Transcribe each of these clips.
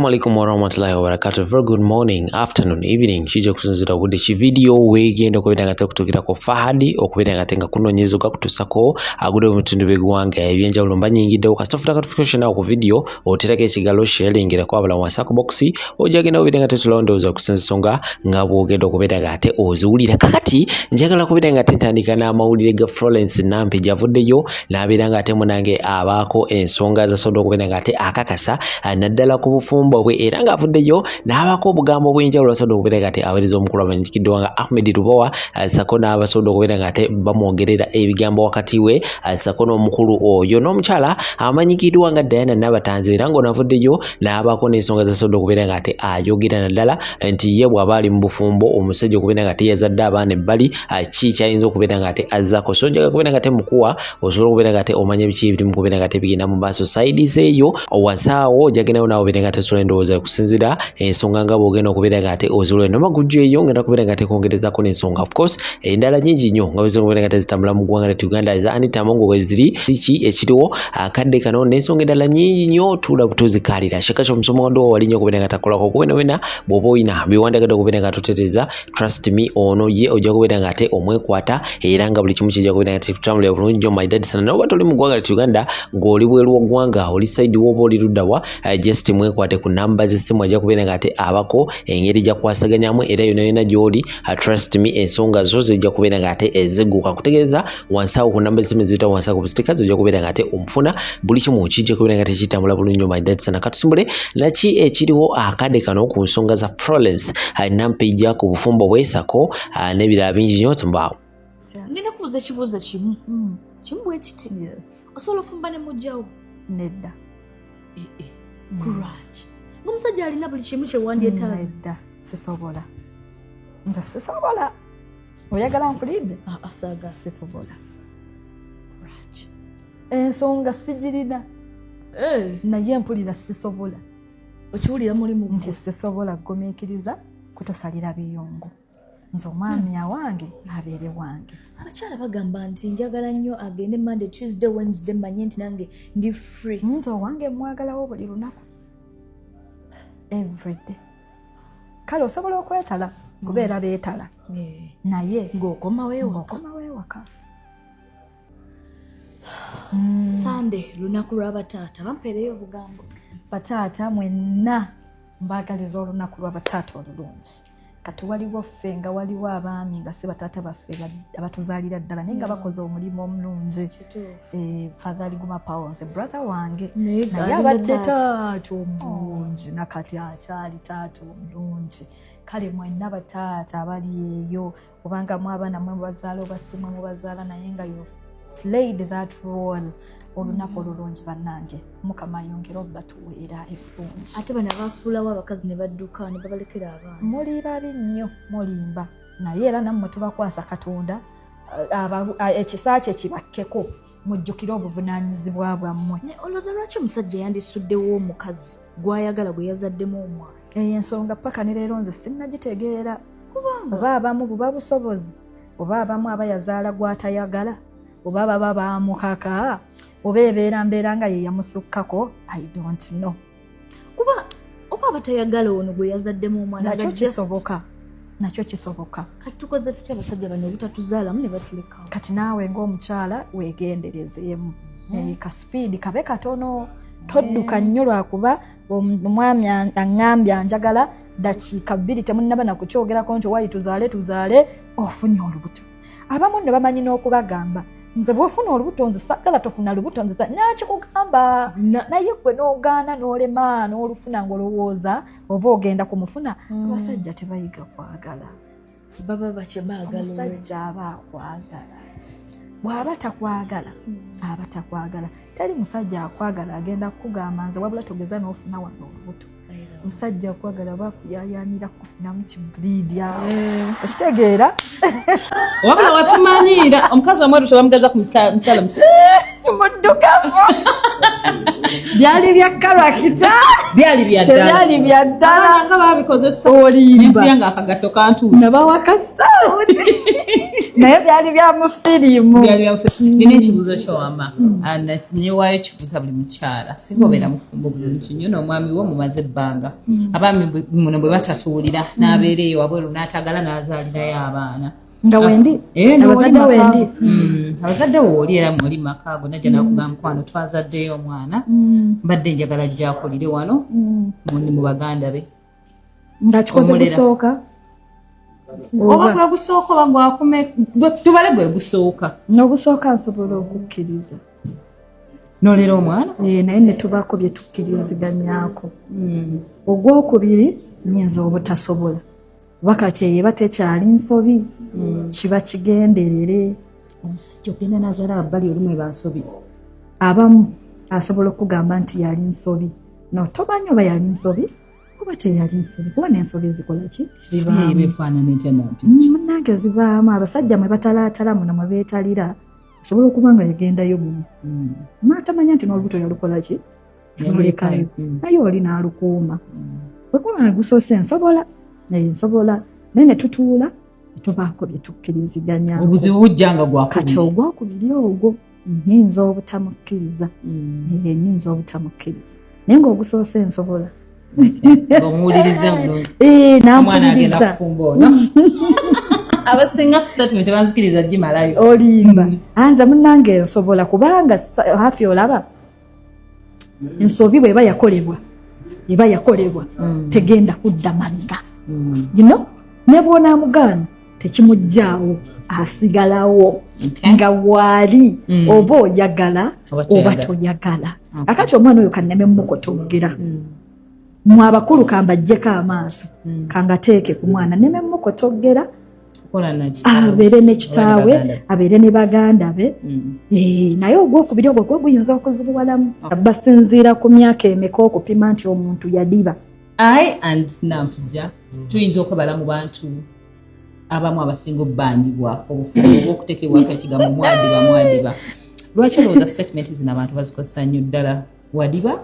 Assalamu alaikum warahmatullahi wabarakatuh. Very good morning, afternoon, evening. Chije kusinzira bude chi video wegenda okubera nga tekutukira ko Fahadi okubera nga tenga kunonyezuka kutusako agude mutundu begwanga ebyenjawulo mbanyingidde okastofuta notification awo ku video otereke ekigalo sharingira kwa abala WhatsApp box ojagenda obera nga tesulondoza kusinzisonga nga bwogenda okubera nga ate ozuulira kakati njagala kubera nga tentandika n'amawulire ga Florence Nampi javuddeyo n'abera nga ate munange abaako ensonga za sodo okubera nga ate akakasa naddala ku bufumbo bwe era nga avuddeyo n'abako obugambo bw'enjawulo abasobola okubeera nga ate aweereza omukulu amanyikiddwa nga Ahmed Rubowa sako n'abasobola okubeera nga ate bamwogerera ebigambo wakati we sako n'omukulu oyo n'omukyala amanyikiddwa nga Diana Nabatanzi era ng'onavuddeyo n'abako n'ensonga zasobola okubeera nga ate ayogera naddala nti ye bw'aba ali mu bufumbo omusajja okubeera nga ate yazadde abaana ebbali ki kyayinza okubeera nga ate azzaako so njaga kubeera nga ate mukuwa osobola okubeera nga ate omanya biki ebiri mu kubeera nga ate bigenda mu maaso sides eyo wasaawo jagenawo naawe obeera nga ate osobola endowooza kusinzira ensonga nga bw'ogenda okubeera nga ate ozulwe nomagujjo eyo ngenda kubeera nga ate kongerezako n'ensonga of course endala nyingi nnyo nga bisobola okubeera nga ate zitambula mu ggwanga lyattu Uganda eza Anita Amongo bwe ziri ki ekiriwo akadde kano n'ensonga endala nyingi nnyo tuula butuzikaalira shaka ky'omusomo wando wali nnyo okubeera nga takolako kubenawena bw'oba oyina biwandagadde okubeera nga totereza trust me ono ye ojja kubeera nga ate omwekwata era nga buli kimu kijja kubeera nga tekutambulira bulungi nnyo my dad sana noba toli mu ggwanga lyattu Uganda ng'oli bweru w'eggwanga oli side w'oba oli luddawa just mwekwate ku namba z'essimu ajja kubeera nga ate abako engeri gya kwasaganyamu era yona gy'oli trust me ensonga zo zijja kubeera nga ate ezigguka kutegeeza wansi awo ku namba z'essimu eziyita wansi awo ku sitikazi ojja kubeera nga ate omufuna buli kimu kijja kubeera nga tekitambula bulungi nnyo my dad sana katusimbule naki ekiriwo akadde kano ku nsonga za Florence Nampi ejja ku bufumbo bwesako n'ebirala bingi nnyo tumbaawo ngenda kubuuza ekibuuzo kimu bwe kiti osobola ofumba ne mujjawo nedda Kuraki omusajja alina buli kimu kyewandyeetaaza nedda sisobola nze sisobola oyagala nkulidde asaga sisobola ensonga sigirina naye mpulira sisobola okiwulira mulimu nti sisobola kugumiikiriza kutosalira biyungu nze omwami awange abeere wange abakyala bagamba nti njagala nnyo agende Monday, Tuesday, Wednesday manye nti nange ndi free nze owange mwagalawo buli lunaku everyday kale osobola okwetala kubeera beetala naye ng'okomawo ewaka Sunday lunaku lw'abataata bampeereyo obugambo bataata mwenna mbaagaliza olunaku lw'abataata olulungi kati waliwo ffe nga waliwo abaami nga si bataata baffe abatuzaalira ddala naye nga bakoze omulimu omulungi Father Liguma Paul nze brother wange naye abadde taata omulungi nakati akyali taata omulungi kale mwenna bataata abali eyo obanga mu abaana mwe bazaala oba si mwe mubazaala naye nga you played that role olunaku olulungi bannange mukama yongera obatuweera ebulungi ate bano abasuulawo abakazi ne badduka ne babalekera abaana muli babi nnyo mulimba naye era nammwe tubakwasa Katonda ekisa kye kibakkeko mujjukire obuvunaanyizibwa bwammwe olowooza lwaki omusajja yandisuddewo omukazi gw'ayagala gwe yazaddemu omwana eyo ensonga paka ne leero nze sinnagitegeera oba abamu buba busobozi oba abamu aba yazaala gw'atayagala oba baba baamukaka oba ebeera mbeera nga ye yamusukkako I don't know kuba oba abatayagala ono gwe yazaddemu omwana nakyo kisoboka kati tukoze tutya abasajja bano obutatuzaalamu ne batulekawo kati naawe ng'omukyala weegenderezeemu kasipiidi kabe katono todduka nnyo lwakuba omwami aŋŋambye anjagala dakiika 2 temunnaba nakukyogerako nti wayi tuzaale ofunye olubuto abamu ne bamanyi n'okubagamba nze bw'ofuna olubuto nze saagala tofuna lubuto nze nakikugamba naye gwe n'ogaana n'olema n'olufuna ng'olowooza oba ogenda kumufuna abasajja tebayiga kwagala baba bakyebagala omusajja aba akwagala bw'aba takwagala aba takwagala teri musajja akwagala agenda kukugamba nze wabula togeza n'ofuna wano olubuto musajja akwagala bakuyayanira kufunamu kibuliidya okitegeera wabula watumanyiira omukazi omweru tebamugeza ku mukyala muddugavu byali bya karakita byali bya ddala tebyali bya ddala nga babikozesa olimba nga akagato kantuusi nabawakasa naye byali bya mu firimu nina ekibuuzo kyowama newaayo ekibuuza buli mukyala singa obeera mufumbo bulungi nnyo n'omwami wo mumaze ebbanga abaami muno bwe batatuwulira n'abeera eyo wabweru n'atagala n'azaalirayo abaana nga wendi abazadde wendi abazadde wo oli era mwoli makaago najja nakugamba mukwano twazaddeyo omwana mbadde njagala ajja akulire wano mundi mu baganda be nga kikoze gusooka oba gwe gusooka oba gwakume tubale gwe gusooka n'ogusooka nsobola okukkiriza n'olera omwana naye ne tubaako bye tukkiriziganyaako ogwokubiri nyinza obutasobola wakati eba tekyali nsobi kiba kigenderere omusajja ogenda nazaala abbali olumu eba nsobi abamu asobola okugamba nti yali nsobi no tomanyi oba yali nsobi oba teyali nsobi kuba n'ensobi zikola ki munnange zibaamu abasajja mwe batalaatala muno mwe beetalira asobola okuba nga yagendayo gumu naatamanya nti n'olubuto yalukola ki nolekayo naye oli n'alukuuma bwekuba gusoose nsobola nsobola naye ne tutuula tubaako bye tukkiriziganya obuzibu bujja nga gwakubiri kati ogwakubiri ogwo nyinza obutamukkiriza nyinza obutamukkiriza naye ng'ogusoose nsobola omuwuliriza nampuliriza abasinga statement tebanzikiriza gimalayo olimba anza munnange nsobola kubanga hafi olaba ensobi bweba yakolebwa tegenda kudda mabega ne bw'onaamugaana tekimuggyaawo asigalawo nga waali oba oyagala oba toyagala akati omwana oyo kanneme mmukotoggera mu abakulu kambajjeko amaaso kangateeke ku mwana neme mmukotoggera abeere ne kitaawe abeere ne baganda be naye ogwokubiri ogwo gwe guyinza okuzibuwalamu basinziira ku myaka emeka okupima nti omuntu yadiba and nampija tuyinza okwebala mu bantu abamu abasinga obbangibwa obufumbo obw'okuteekebwako ekigambo mwadiba lwaki olowooza statement zino abantu bazikozesa nnyo ddala wadiba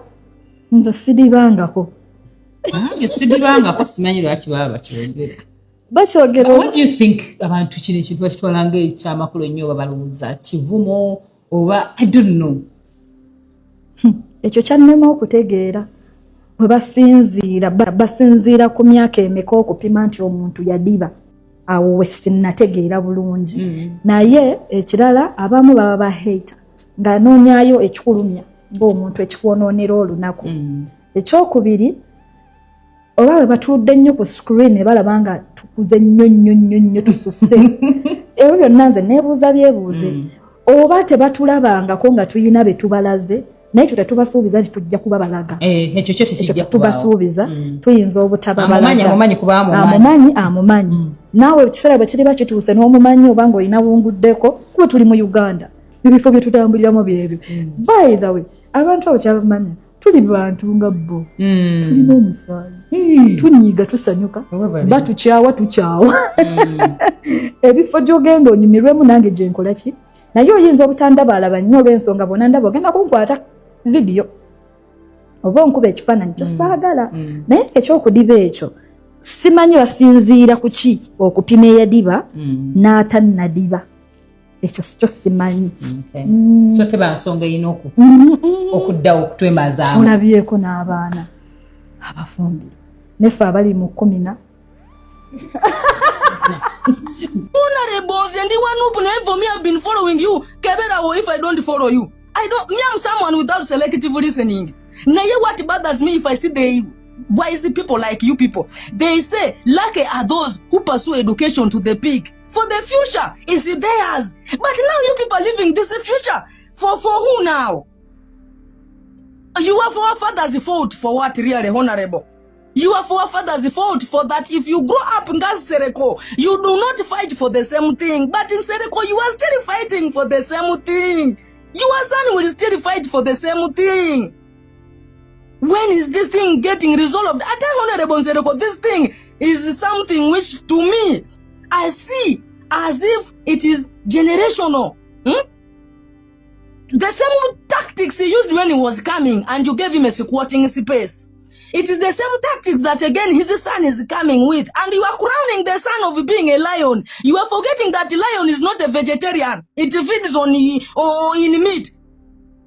nze sidibangako simanyi lwaki baba bakyogera bakyogera what do you think abantu kino ekintu bakitwala ng'ekyamakulu ennyo oba balowooza kivumo oba I don't know ekyo kyannema okutegeera bwe basinziira ku myaka emeka okupima nti omuntu yadiba awo we sinnategeera bulungi naye ekirala abamu baba bahaita ng'anoonyayo ekikulumya ng'omuntu ekikwonoonera olunaku ekyokubiri oba bwe batuudde ennyo ku screen balaba nga tukuze nnyo tususse ebyo byonna nze neebuuza byebuuze oba tebatulabangako nga tuyina be tubalaze naye ekyo tetubasuubiza nti tujja kuba balaga ekyo kyo tekijja tubasuubiza tuyinza obutaba balaga amumanyi naawe ekiseera bwe kiriba kituuse n'omumanyi oba ng'olina wunguddeko kuba tuli mu Uganda ebifo bye tutambuliramu byebyo by the way abantu abo kyabamanya tuli bantu nga bo tulina omusaayi tunyiiga tusanyuka batukyawa ebifo gy'ogenda onyumirwemu nange gye nkola ki naye oyinza obutandaba alaba nnyo olw'ensonga bona ndaba ogenda kunkwata vidiyo oba onkuba ekifaananyi kyesaagala naye ekyokudiba ekyo simanyi basinziira ku ki okupima eyadiba n'atannadiba ekyo sikyo simanyi so teba nsonga erina okuddawo okutwemazaamu olabyeko n'abaana abafumbire nefe abali mu 10 Honorables and the one who for me have been following you. Kebera, if I don't follow you, me I'm someone without selective listening. Now what bothers me if I see the wise people like you people, they say lucky are those who pursue education to the peak. For the future is theirs. But now you people are living this future. For who now? You are for our father's fault for what really, Honorable? You are for our father's fault for that. If you grow up in Sereko, you do not fight for the same thing. But in Sereko, you are still fighting for the same thing. Your son will still fight for the same thing. When is this thing getting resolved? I tell Honorable Sereko, this thing is something which to me, I see as if it is generational. The same tactics he used when he was coming and you gave him a squatting space. It is the same tactics that again his son is coming with. And you are crowning the son of being a lion. You are forgetting that lion is not a vegetarian. It feeds on in meat.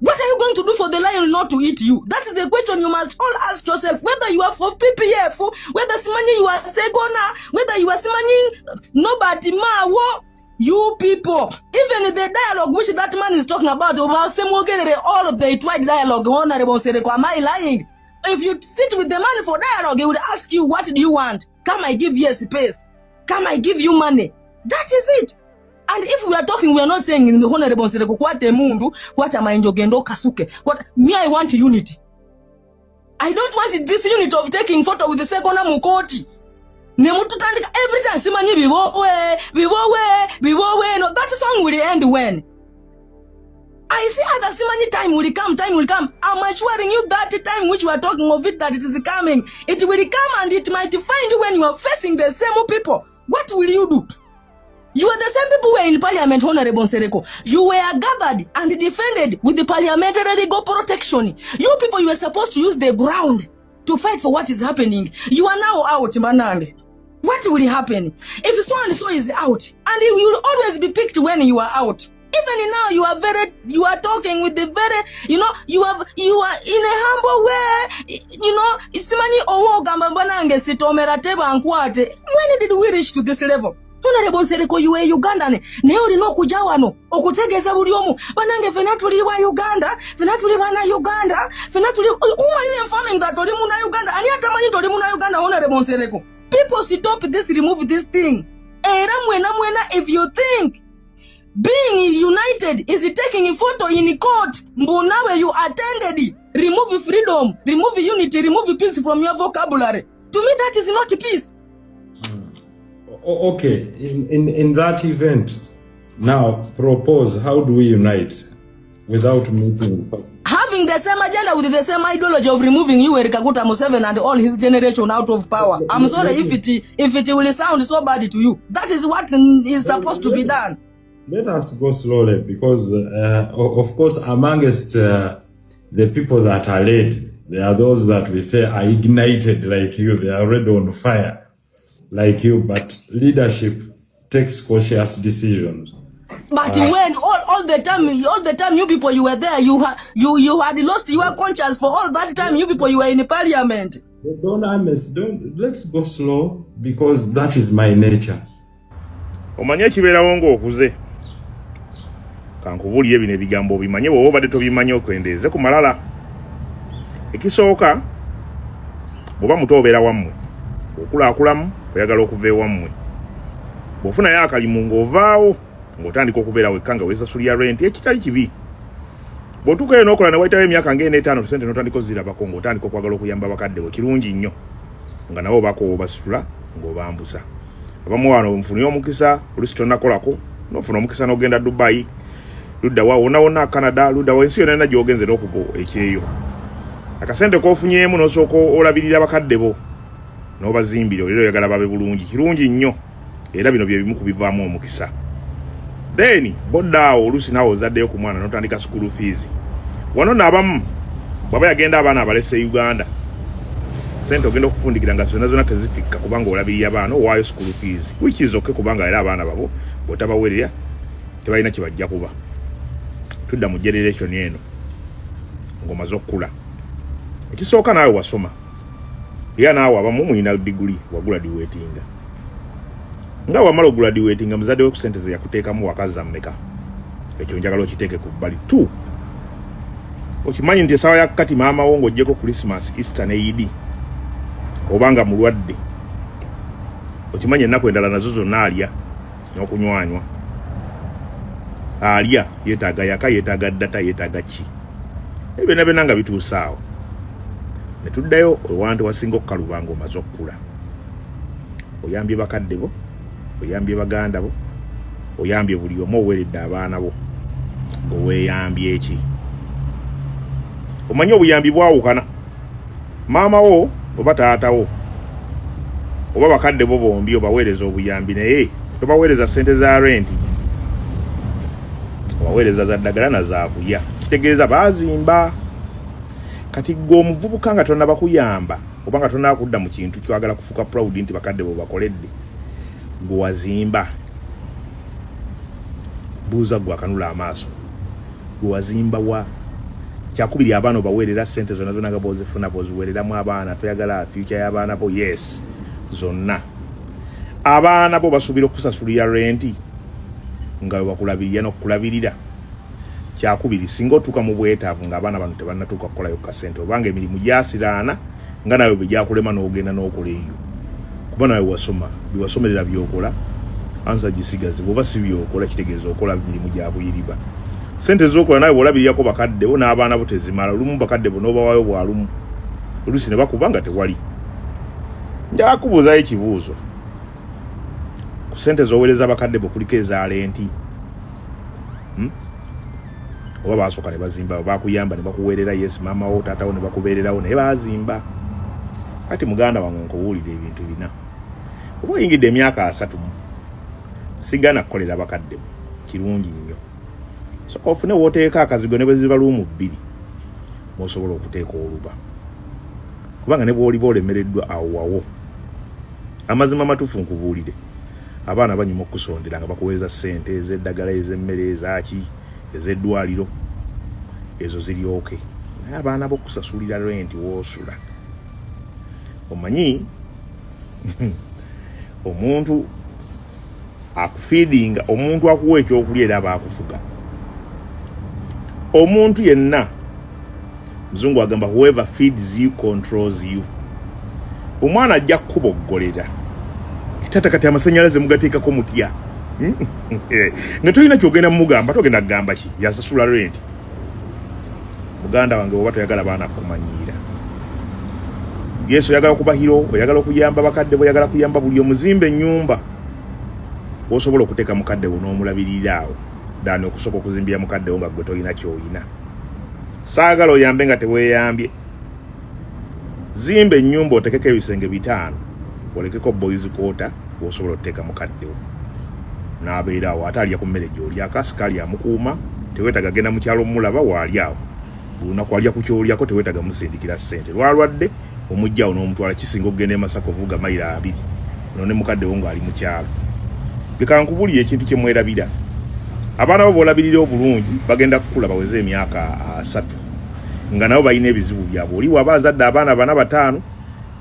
What are you going to do for the lion not to eat you? That is the question you must all ask yourself. Whether you are for PPF, whether Simani you are Segona, whether you are Simani nobody ma you people. Even the dialogue which that man is talking about Semogerere, all of the tried dialogue, honorable Sereko, am I lying? If you sit with the man for dialogue, he would ask you, what do you want? Come I give you a space. Come I give you money. That is it. And if we are talking, we are not saying in the honorable Sereko, what a mundu, what am I enjogendo kasuke. What me, I want unity. I don't want this unit of taking photo with the second Mukoti. Every time Simani biwowe. No, that song will end when? I see other Simani time will come. I'm assuring you that time which we are talking of it, that it is coming. It will come and it might find you when you are facing the same people. What will you do? You are the same people who were in parliament, Honorable Sereko. You were gathered and defended with the parliamentary legal protection. You people, you were supposed to use the ground to fight for what is happening. You are now out, Manande. What will happen? If so and so is out, and you will always be picked when you are out. Even now, you are talking with the very, you are in a humble way, it's money owo gambambanange sitomera teba ankwate. When did we reach to this level? Honorable Sereko, you were Ugandan. Neori no kujawano. Okutegeza buli omu. Banange fenatuli wa Uganda. Fenatuli wana Uganda. Fenatuli. Who are you informing that Tori Muna Uganda? Ani atamani Tori Muna Uganda, Honorable Sereko. People stop this, remove this thing. If you think being united is taking a photo in court, Mbunawe, you attended. Remove freedom, remove unity, remove peace from your vocabulary. To me, that is not peace. Okay, in that event, now propose, how do we unite without meeting? Having the same agenda with the same ideology of removing Yoweri Kaguta Museveni and all his generation out of power. I'm sorry if it will sound so bad to you. That is what is supposed to be done. Let us go slowly because, of course, amongst the people that are led, there are those that we say are ignited like you. They are already on fire like you, but leadership takes cautious decisions. But when all the time you people you were there, you had lost your conscience for all that time. You people you were in the parliament. Let's go slow because that is my nature. Omanye kibeerawo ng'okuze kankubulye ebino ebigambo obimanye bw'oba obadde tobimanye okwendeeze ku malala. Ekisooka bw'oba muto obeera wammwe okulaakulamu oyagala okuva ewammwe bw'ofunayo akalimu ng'ovaawo ng'otandika okubeera wekka nga weesasulira rent ekitali kibi. Bw'otuukayo n'okola ne wayitawo emyaka ng'eneetaano tusente n'otandika ozirabako ng'otandika okwagala okuyamba abakadde bo kirungi nnyo nga nabo bakoowa obasitula ng'obambusa. Abamu wano nfunye omukisa oluusi tonnakolako n'ofuna omukisa n'ogenda Dubai ludda wa wonna Canada ludda wa ensi yonna gy'ogenze n'okugo ekyeyo. Akasente k'ofunyeemu n'osooka olabirira abakadde bo n'obazimbira olero oyagala babe bulungi kirungi nnyo era bino bye bimu ku bivaamu omukisa. Then boddaawo oluusi naawe ozaddeyo ku mwana n'otandika school fees. Wano n'abamu bw'aba yagenda abaana abalese Uganda sente ogenda okufundikira nga zonna tezifika kubanga olabirira abaana owaayo school fees which is okay kubanga era abaana babo bw'otabawerera tebalina kye bajja kuba. Tudda mu generation eno ng'omaze okukula. Ekisooka naawe wasoma era naawe abamu mulina degree waguladuwetinga. Nga wamala oguladuwetinga muzadde we ku sente ze yakuteekamu wakaza mmeka. Ekyo njagala okiteeke ku bbali. 2 okimanyi nti essaawa ya kati maama wo ng'oggyeko Christmas, Easter ne Eid obanga mulwadde okimanyi ennaku endala nazo zonna alya n'okunywanywa. Alya yeetaaga yaka, yeetaaga data, yeetaaga ki. Ebyo byonna nga bituusa awo ne tuddayo ewantu wasinga okukaluba ng'omaze okukula. Oyambye bakadde bo, oyambye baganda bo, oyambye buli omu oweeredde abaana bo ng'oweeyambye eki. Omanyi obuyambi bwawukana. Maama wo oba taata wo oba bakadde bo bombi obaweereza obuyambi naye tobaweereza ssente za renti, obaweereza za ddagala na za kulya. Kitegeeza baazimba. Kati gwe omuvubuka nga tonnaba kuyamba obanga tonna kudda mu kintu kyagala kufuka proud nti bakadde bo bakoledde gwazimba buuza gwa kanula amaaso gwazimba wa kyakubiri abaana baweerera sente zonna zonna nga bozifuna boziweereramu abaana toyagala future y'abaana bo yes zonna abaana bo basuubira okusasulira renti nga bakulabirira n'okulabirira kyakubiri singa otuuka mu bwetaavu ng'abaana bano tebannatuuka kukolayo kasente obanga emirimu gyasiraana nga nawe bwe gyakulema n'ogenda n'okola eyo kuba nawe wasoma biwasomerera byokola ansa gisigaze bw'oba si byokola kitegeeza okola mirimu gya buyiriba sente z'okola nawe bw'olabirirako bakadde bo n'abaana bo tezimala olumu bakadde bo n'obawayo bwalumu oluusi ne bakuba nga tewali njakubuuzayo ekibuuzo ku sente z'oweereza bakadde bo kuliko eza lenti oba basooka ne bazimba bakuyamba ne bakuweerera yes maama wo taata wo ne bakubeererawo naye bazimba kati muganda wange nkubuulira ebintu bina oba oyingidde emyaka 3 sigana kukolera bakadde bo kirungi nnyo so ofune wooteeka akazigo ne bwe ziba luumu 2 mwosobola okuteeka oluba kubanga ne bw'oliba olemereddwa awo amazima matuufu nkubuulire abaana banyuma okusondera nga bakuweeza ssente ez'eddagala ez'emmere ezaki ez'eddwaliro ezo ziri oke naye abaana bokusasulira renti woosula omanyi omuntu akufeedinga omuntu akuwa ekyokulya era aba akufuga omuntu yenna muzungu agamba whoever feeds you controls you omwana ajja kukuboggolera tata kati amasannyalaze mugateekako mutya ne tolina kyogenda mugamba togenda kugamba ki yasasula renti muganda wange oba toyagala baana kumanyiira yesu oyagala okubahiro oyagala okuyamba bakadde bo oyagala kuyamba buli omuzimba ennyumba osobola okuteeka mukadde wo n'omulabirira awo dani okusooka okuzimbira mukadde wo nga gwe tolina ky'oyina saagala oyambe nga teweeyambye zimba ennyumba otekeko ebisenge 5 olekeko boys quarter osobola okuteeka mukadde wo n'abeera awo ate alya ku mmere gy'olyako asikaali amukuuma teweetaga genda mu kyalo mulaba waali awo olunaku alya ku kyolyako teweetaga musindikira ssente lwalwadde omujjawo n'omutwala kisinga okugenda e Masaka ovuga mayiro 2 none mukadde wo ng'ali mu kyalo leka nkubulire ekintu kye mwerabira abaana bo boolabirira obulungi bagenda kukula baweze emyaka 3 nga nabo balina ebizibu byabwe oli waba azadde abaana 4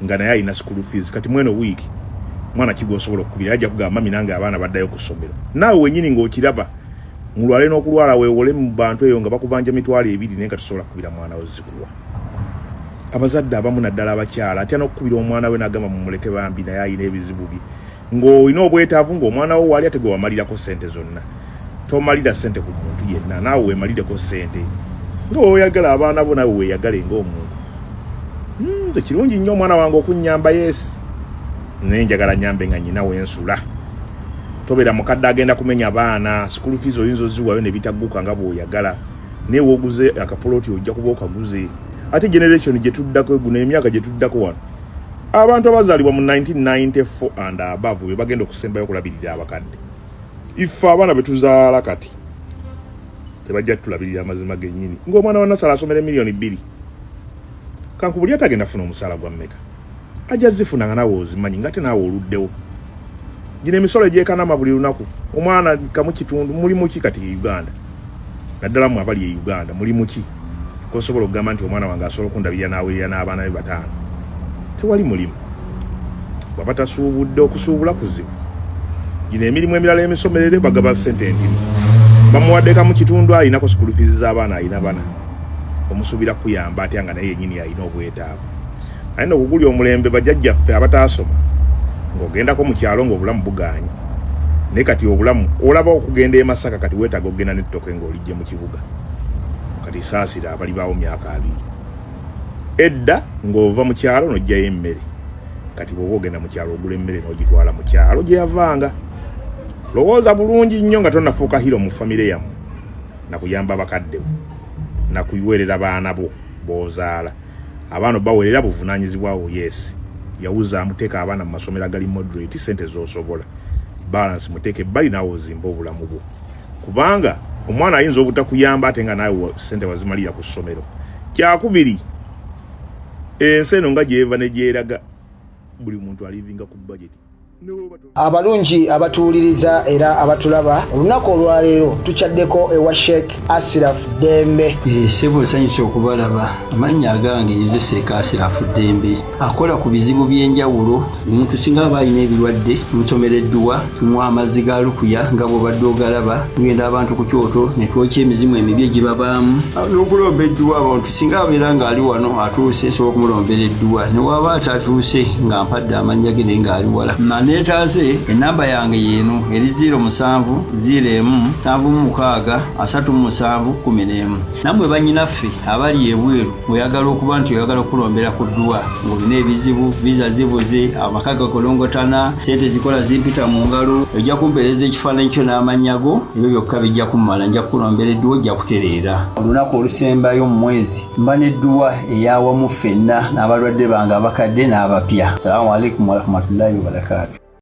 nga naye alina school fees kati mweno wiiki mwana kigo osobola okukubira ajja kugamba mami nange abaana baddayo ku ssomero naawe wennyini ng'okiraba mulwale n'okulwala weewole mu bantu eyo nga bakubanja mitwalo 2 naye nga tusobola kukubira mwana wo zikuwa abazadde abamu naddala abakyala atya n'okukubira omwana we n'agamba mumuleke bambi naye alina ebizibu bye ng'olina obwetaavu ng'omwana wo waali ate gwe wamalirako ssente zonna tomalira ssente ku muntu yenna naawe weemalireko ssente nga oyagala abaana bo nawe weeyagale ng'omuntu tekirungi nnyo omwana wange okunnyamba yeesi naye njagala nyambe nga nyina wensula tobeera mukadde agenda kumenya baana school fees oyinza oziwayo ne bitagguka nga bw'oyagala naye woguze akapoloti ojja kuba okaguze ate generation gye tuddako guno emyaka gye tuddako wano abantu abazaalibwa mu 1994 and above be bagenda okusembayo okulabirira abakadde ife abaana betuzaala kati tebajja tulabirira amazima gennyini ng'omwana wa nasala asomera miliyoni 2 kankubuli atagenda funa omusaala gwa mmeka ajja zifuna nga nawe ozimanyi ngate naawe oluddewo gino emisolo egyekanama buli lunaku omwana kamu kitundu mulimu ki kati e Uganda naddala mu abali e Uganda mulimu ki kosobola okugamba nti omwana wange asobola okundabirira n'awerera n'abaana be 5 tewali mulimu bw'aba tasuubudde okusuubula kuzibu gino emirimu emirala emisomerere bagaba ssente endimu bamuwadde kamu kitundu alinako school fees z'abaana alina bana omusuubira kuyamba atya nga naye yennyini alina obwetaavu alina okugulya omulembe bajjajjaffe abataasoma ng'ogendako mu kyalo ng'obulamu bugaanyi naye kati obulamu olaba okugenda e Masaka kati weetaaga okugenda n'ettoke ng'olijje mu kibuga kati saasira abali baawo myaka 2 edda ng'ova mu kyalo n'ojjayo emmere kati bw'oba ogenda mu kyalo ogula emmere n'ogitwala mu kyalo gye yavanga lowooza bulungi nnyo nga tonnafuuka hiro mu famire yammwe nakuyamba bakadde bo nakuyiwerera baana bo b'ozaala abaana baweerera buvunaanyizibwawo yes yawuza muteeka abaana mu masomero agali moderate ssente z'osobola balance muteeke ebbali naawe ozimba obulamu bwo kubanga omwana ayinza obutakuyamba ate nga naawe ssente wazimalira ku ssomero kyakubiri ensi eno nga gyeva ne gyeraga buli muntu alivinga ku budget. Abalungi abatuwuliriza era abatulaba olunaku olwaleero tukyaddeko ewa Sheikh Ashraf Dembe. Sebo nsanyusa okubalaba. Amannya agange nze Sheikh Ashraf Dembe akola ku bizibu by'enjawulo. Omuntu singa aba alina ebirwadde musomereddwa tumuwa amazzi ga lukuya nga bw'obadde ogalaba tugenda abantu ku kyoto ne twokya emizimu emibi egibabaamu n'okulomba edduwa. Abantu singa abeera ng'ali wano atuuse sobola okumulombera edduwa ne waba atatuuse nga mpadde amannya ge naye ng'ali wala. Neetaase enamba yange yeeno eri 0707363711. Nammwe bannyinaffe abali ebweru oyagala okuba nti oyagala okulombera ku dduwa ng'olina ebizibu viza zibuze amaka gakolongotana sente zikola zimpita mu ngalo ojja kumpeereza ekifaananyi kyo n'amannya go ebyo byokka bijja kummala nja kukulombera edduwa ojja kutereera. Olunaku olusembayo mu mwezi mba n'edduwa eyawamu ffenna n'abalwadde bange abakadde n'abapya. Salaamu alaikum warahmatullahi wabarakatuh.